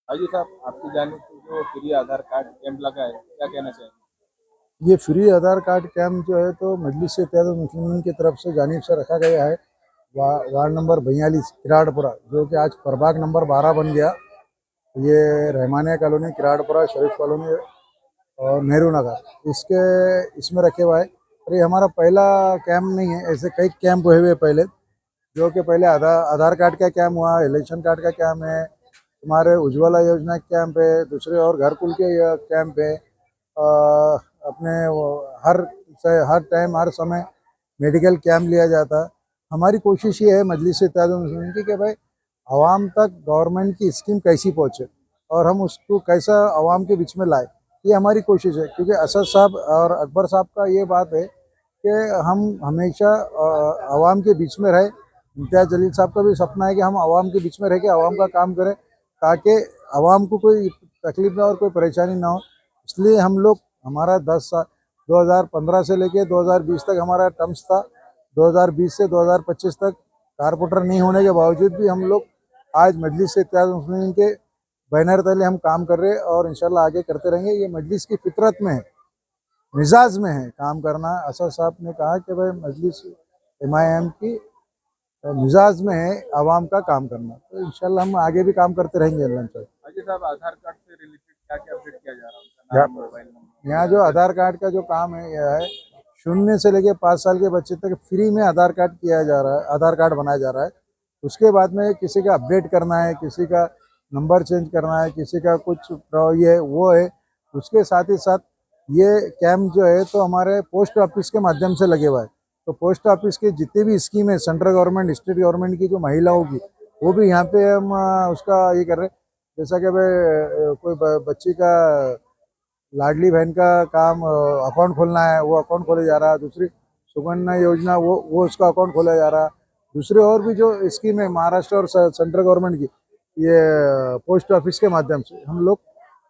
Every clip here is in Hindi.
हाजी साहब, आपकी जानिब से जो फ्री आधार कार्ड कैंप लगा है, क्या कहना चाहेंगे? ये फ्री आधार कार्ड कैंप जो है तो मजलिस इत्तेहाद मुस्लिमीन की तरफ से जानिब से रखा गया है। वार्ड नंबर 42 किराड़पुरा, जो कि आज प्रभाग नंबर 12 बन गया। ये रहमानिया कॉलोनी, किराड़पुरा, शरीफ कॉलोनी और नेहरू नगर इसके इसमें रखे हुआ है। और ये हमारा पहला कैंप नहीं है, ऐसे कई कैंप हुए हुए पहले, जो कि पहले आधार कार्ड का कैंप हुआ, इलेक्शन कार्ड का कैंप है, हमारे उज्ज्वला योजना के कैंप है, दूसरे और घरकुल के कैंप है। अपने हर हर टाइम हर समय मेडिकल कैंप लिया जाता है। हमारी कोशिश ये है मजलिस इत्तेहाद मुस्लिमीन की कि भाई आवाम तक गवर्नमेंट की स्कीम कैसी पहुँचे और हम उसको कैसा आवाम के बीच में लाए, ये हमारी कोशिश है। क्योंकि असद साहब और अकबर साहब का ये बात है कि हम हमेशा आवाम के बीच में रहे। इम्तियाज़ जलील साहब का भी सपना है कि हम आवाम के बीच में रह के आवाम का काम करें, ताकि आवाम को कोई तकलीफ ना और कोई परेशानी ना हो। इसलिए हम लोग, हमारा 10 साल 2015 से लेके 2020 तक हमारा टर्म्स था। 2020 से 2025 तक कारपोरेटर नहीं होने के बावजूद भी हम लोग आज मजलिस से इत्तेहाद मुस्लिमीन के बैनर तले हम काम कर रहे हैं और इंशाल्लाह आगे करते रहेंगे। ये मजलिस की फितरत में है, मिजाज में है काम करना। असद साहब ने कहा कि भाई मजलिस एमआईएम की मिजाज में है आवाम का काम करना, तो इंशाल्लाह हम आगे भी काम करते रहेंगे अल्लाह ताला। हाजी साहब, आधार कार्ड से रिलेटेड क्या क्या अपडेट किया जा रहा है? उनका यहाँ नाम, मोबाइल नंबर, यहाँ जो आधार कार्ड का जो काम है यह है, 0 से लेके 5 साल के बच्चे तक फ्री में आधार कार्ड किया जा रहा है, आधार कार्ड बनाया जा रहा है। उसके बाद में किसी का अपडेट करना है, किसी का नंबर चेंज करना है, किसी का कुछ ये वो है। उसके साथ ही साथ ये कैंप जो है तो हमारे पोस्ट ऑफिस के माध्यम से लगे हुआ है। तो पोस्ट ऑफिस की जितनी भी स्कीम है, सेंट्रल गवर्नमेंट, स्टेट गवर्नमेंट की, जो महिलाओं की, वो भी यहाँ पे हम उसका ये कर रहे हैं। जैसा कि भाई कोई बच्ची का लाडली बहन का काम अकाउंट खोलना है, वो अकाउंट खोले जा रहा है। दूसरी सुकन्या योजना, वो उसका अकाउंट खोला जा रहा है। दूसरे और भी जो स्कीम है महाराष्ट्र और सेंट्रल गवर्नमेंट की, ये पोस्ट ऑफिस के माध्यम से हम लोग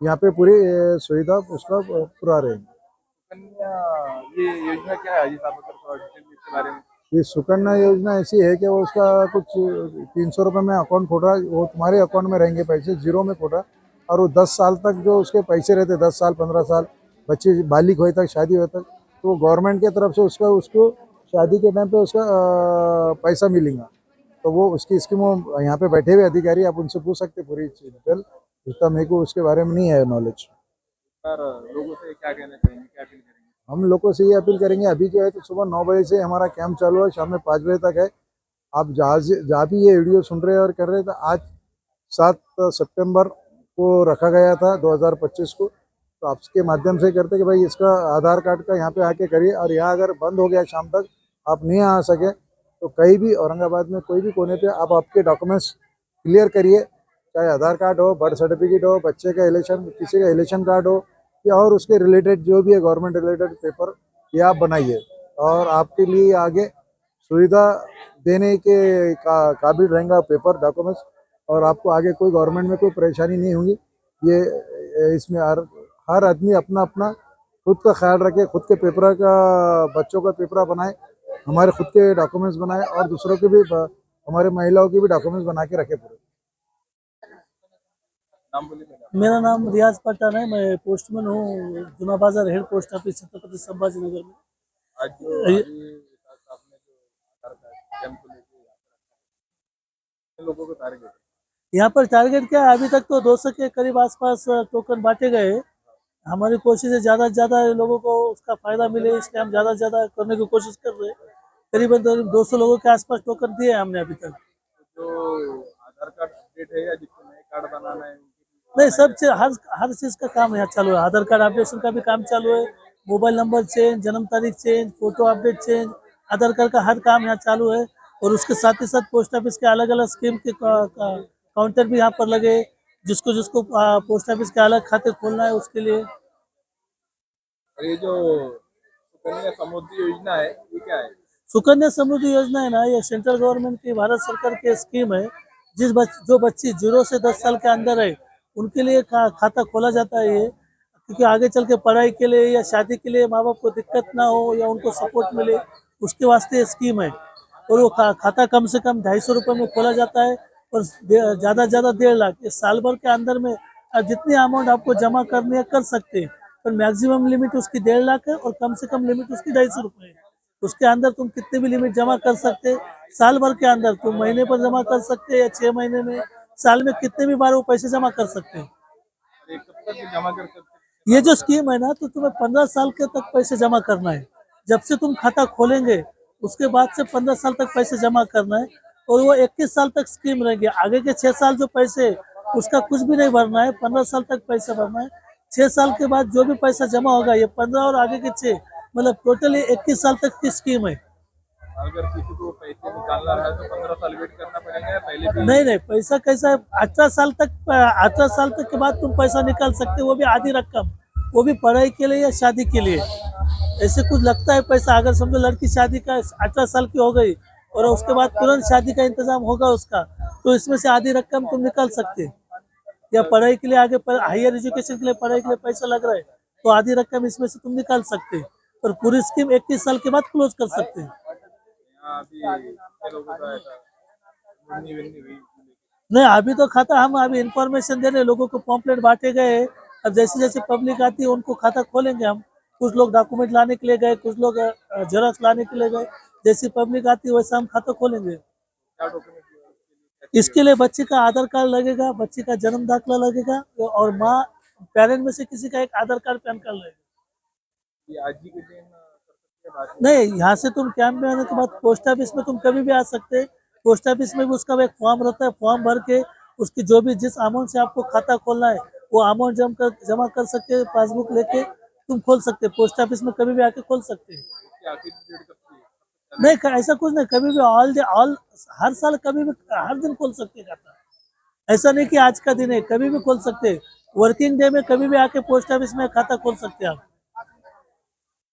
यहाँ पे पूरी सुविधा उसका पुरा रहे हैं। सुकन्या, ये योजना क्या है हाजी साहब, अगर थोड़ा डिटेल में इसके बारे में? ये सुकन्या योजना ऐसी है कि वो उसका कुछ 300 रुपये में अकाउंट खोल रहा है, वो तुम्हारे अकाउंट में रहेंगे, पैसे जीरो में खोल रहा है। और वो 10 साल तक जो उसके पैसे रहते, 10 साल 15 साल, बच्चे बालिग होए तक, शादी होए तक, तो गवर्नमेंट की तरफ से उसको शादी के टाइम पे उसका पैसा मिलेगा। तो वो उसकी स्कीम, वो यहाँ पे बैठे हुए अधिकारी, आप उनसे पूछ सकते पूरी डिटेल। उसका मेरे को उसके बारे में नहीं है नॉलेज। सर, लोगों से क्या कहना चाहेंगे, क्या अपील करेंगे? हम लोगों से ये अपील करेंगे, अभी जो है तो सुबह 9 बजे से हमारा कैंप चालू है, शाम में 5 बजे तक है। आप जहाँ भी ये वीडियो सुन रहे हैं और कर रहे हैं, तो आज 7 सितंबर को रखा गया था 2025 को। तो आपके माध्यम से करते कि भाई इसका आधार कार्ड का यहाँ पे आके करिए। और यहाँ अगर बंद हो गया शाम तक, आप नहीं आ सके, तो कहीं भी औरंगाबाद में कोई भी कोने पे आप आपके डॉक्यूमेंट्स क्लियर करिए, चाहे आधार कार्ड हो, बर्थ सर्टिफिकेट हो, बच्चे का इलेक्शन, किसी का इलेक्शन कार्ड हो, या और उसके रिलेटेड जो भी है गवर्नमेंट रिलेटेड पेपर, ये आप बनाइए। और आपके लिए आगे सुविधा देने के काबिल रहेगा पेपर डॉक्यूमेंट्स, और आपको आगे कोई गवर्नमेंट में कोई परेशानी नहीं होगी। ये इसमें हर आदमी अपना अपना खुद का ख्याल रखे, खुद के पेपर का, बच्चों का पेपर बनाए, हमारे खुद के डॉक्यूमेंट्स बनाए, और दूसरों के भी, हमारे महिलाओं के भी डॉक्यूमेंट्स बना के रखे पूरे। नाम बोलिए पहले। मेरा नाम रियाज पठान है, मैं पोस्टमैन हूँ Juna Bazar head post office Chhatrapati Sambhaji Nagar में। आज जो हाजी साहब ने जो आधार कार्ड कैंप को लेके लोगों को टारगेट है? यहाँ पर टारगेट क्या है, अभी तक तो 200 के करीब आसपास टोकन बांटे गए। हमारी कोशिश है ज़्यादा से ज़्यादा लोगों को उसका फायदा मिले, इसलिए हम ज़्यादा से ज़्यादा करने की कोशिश कर रहे हैं। करीबन 200 लोगों के आसपास टोकन दिए हैं हमने अभी तक। जो आधार कार्ड अपडेट है या जिसको नए कार्ड बनाना है, नहीं, सब चीज, हर चीज़ का काम यहाँ चालू है। आधार कार्ड अपडेशन का भी काम चालू है, मोबाइल नंबर चेंज, जन्म तारीख चेंज, फोटो अपडेट चेंज, आधार कार्ड का हर काम यहाँ चालू है। और उसके साथ ही साथ पोस्ट ऑफिस के अलग अलग स्कीम के काउंटर भी यहाँ पर लगे, जिसको जिसको पोस्ट ऑफिस के अलग खाते खोलना है उसके लिए। और ये जो सुकन्या समृद्धि योजना है, ये क्या है? सुकन्या समृद्धि योजना है ना, ये सेंट्रल गवर्नमेंट की, भारत सरकार की स्कीम है। जो बच्ची 0 से 10 साल के अंदर है, उनके लिए खाता खोला जाता है ये, क्योंकि आगे चल के पढ़ाई के लिए या शादी के लिए माँ बाप को दिक्कत ना हो या उनको सपोर्ट मिले, उसके वास्ते ये स्कीम है। और वो खाता कम से कम 250 रुपये में खोला जाता है। और ज़्यादा से ज़्यादा 1.5 लाख, ये साल भर के अंदर में जितनी अमाउंट आपको जमा करनी है कर सकते हैं, पर मैक्सिमम लिमिट उसकी 1.5 लाख है और कम से कम लिमिट उसकी 250 रुपये है। उसके अंदर तुम कितनी भी लिमिट जमा कर सकते हैं, साल भर के अंदर तुम महीने पर जमा कर सकते हैं या 6 महीने में, साल में कितने भी बार वो पैसे जमा कर सकते हैं। ये कब तक ये जमा कर सकते हैं? ये जो स्कीम है ना, तो तुम्हें 15 साल के तक पैसे जमा करना है। जब से तुम खाता खोलेंगे उसके बाद से 15 साल तक पैसे जमा करना है, और वो 21 साल तक स्कीम रहेगी। आगे के 6 साल जो पैसे, उसका कुछ भी नहीं भरना है, 15 साल तक पैसा भरना है। 6 साल के बाद जो भी पैसा जमा होगा, ये 15 और आगे के 6, मतलब टोटली 21 साल तक की स्कीम है। अगर किसी को पैसे निकालना रहा तो 15 साल वेट करना पड़ेगा या पहले भी? नहीं नहीं, पैसा कैसा है, 18 साल तक के बाद तुम पैसा निकाल सकते हो, वो भी आधी रकम, वो भी पढ़ाई के लिए या शादी के लिए। ऐसे कुछ लगता है पैसा, अगर समझो लड़की शादी का 18 साल की हो गई और उसके बाद तुरंत शादी का इंतजाम होगा उसका, तो इसमें से आधी रकम तुम निकाल सकते हो। या पढ़ाई के लिए आगे हायर एजुकेशन के लिए पढ़ाई के लिए पैसा लग रहा है, तो आधी रकम इसमें से तुम निकाल सकते हो, और पूरी स्कीम 21 साल के बाद क्लोज कर सकते हैं। यहाँ अभी कितने लोगों का ऐसा मुन्नी वन्नी हुई? नहीं, अभी तो खाता, हम अभी इंफॉर्मेशन दे रहे हैं, लोगों को पॉम्पलेट बांटे गए हैं। अब जैसे जैसे पब्लिक आती है उनको खाता खोलेंगे हम। कुछ लोग डॉक्यूमेंट लाने के लिए गए, कुछ लोग जेरॉक्स लाने के लिए गए। जैसी पब्लिक आती है वैसा हम खाता खोलेंगे। क्या डॉक्यूमेंट? इसके लिए बच्चे का आधार कार्ड लगेगा, बच्चे का जन्म दाखिला लगेगा, और माँ पेरेंट में से किसी का एक आधार कार्ड पैन कार्ड लगेगा। ये आज ही के दिन कर सकते हैं बाद में? नहीं, यहाँ से तुम कैंप में आने के बाद पोस्ट ऑफिस में तुम कभी भी आ सकते हैं। पोस्ट ऑफिस में भी उसका एक फॉर्म रहता है, फॉर्म भर के उसकी जो भी जिस अमाउंट से आपको खाता खोलना है वो अमाउंट जमा कर सकते हैं, पासबुक लेके तुम खोल सकते हैं। पोस्ट ऑफिस में कभी भी आके खोल सकते हैं। इसकी आखिरी डेट कब की है? नहीं, ऐसा कुछ नहीं, कभी भी ऑल हर साल कभी भी हर दिन खोल सकते हैं खाता। ऐसा नहीं कि आज का दिन है, कभी भी खोल सकते हैं। वर्किंग डे में कभी भी आके पोस्ट ऑफिस में खाता खोल सकते हैं आप।